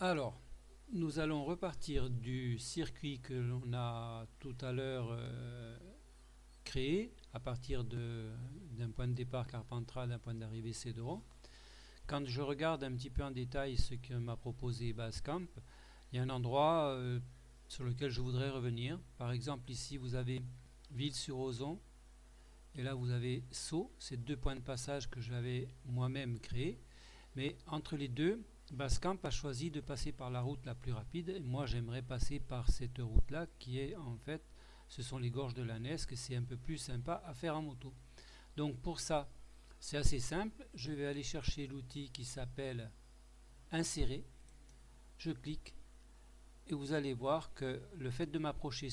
Alors, nous allons repartir du circuit que l'on a tout à l'heure créé à partir d'un point de départ Carpentras, d'un point d'arrivée Cédron. Quand je regarde un petit peu en détail ce que m'a proposé Basecamp, il y a un endroit sur lequel je voudrais revenir. Par exemple, ici vous avez Ville-sur-Ozon et là vous avez Sceaux, ces deux points de passage que j'avais moi-même créés. Mais entre les deux, Basecamp a choisi de passer par la route la plus rapide. Et moi, j'aimerais passer par cette route-là qui est en fait, ce sont les gorges de la Nesque. C'est un peu plus sympa à faire en moto. Donc pour ça, c'est assez simple. Je vais aller chercher l'outil qui s'appelle Insérer. Je clique et vous allez voir que le fait de m'approcher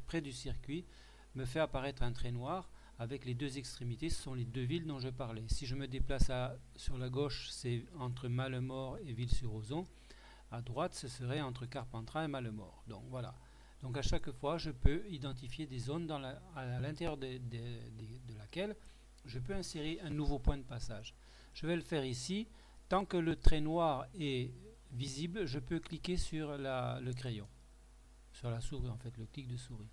près du circuit me fait apparaître un trait noir avec les deux extrémités. Ce sont les deux villes dont je parlais. Si je me déplace sur la gauche, c'est entre Malemort et Ville-sur-Ozon. À droite, ce serait entre Carpentras et Malemort. Donc voilà. Donc à chaque fois, je peux identifier des zones à l'intérieur de laquelle je peux insérer un nouveau point de passage. Je vais le faire ici. Tant que le trait noir est visible, je peux cliquer sur le crayon, sur la souris en fait, le clic de souris.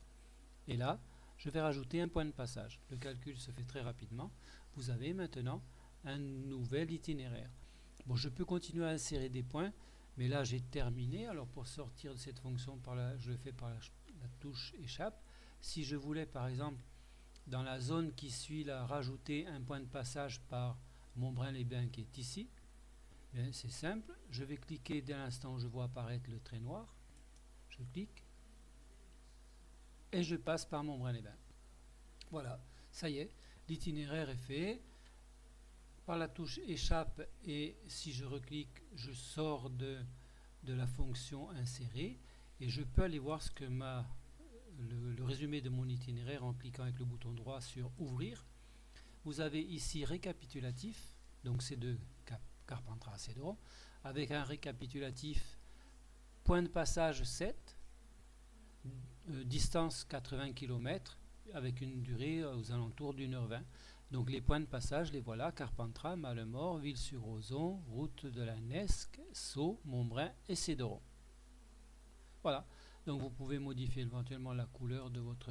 Et là, je vais rajouter un point de passage. Le calcul se fait très rapidement. Vous avez maintenant un nouvel itinéraire. Bon, je peux continuer à insérer des points, mais là j'ai terminé. Alors pour sortir de cette fonction, je le fais par la touche échappe. Si je voulais par exemple dans la zone qui suit là rajouter un point de passage par Montbrun-les-Bains qui est ici, c'est simple. Je vais cliquer dès l'instant où je vois apparaître le trait noir. Je clique et je passe par Montbrun-les-Bains. Voilà, ça y est, l'itinéraire est fait. Par la touche échappe et si je reclique, je sors de la fonction insérer et je peux aller voir ce que le résumé de mon itinéraire en cliquant avec le bouton droit sur ouvrir. Vous avez ici récapitulatif, donc c'est de Carpentras à Cédron, avec un récapitulatif point de passage 7, distance 80 km avec une durée aux alentours d'1h20. Donc les points de passage, les voilà: Carpentras, Malemort, Ville-sur-Ozon, route de la Nesque, Sceaux, Montbrun et Cédron. Voilà, donc vous pouvez modifier éventuellement la couleur de votre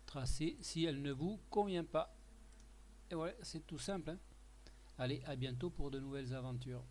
tracé si elle ne vous convient pas. Et voilà, c'est tout simple, hein. Allez, à bientôt pour de nouvelles aventures.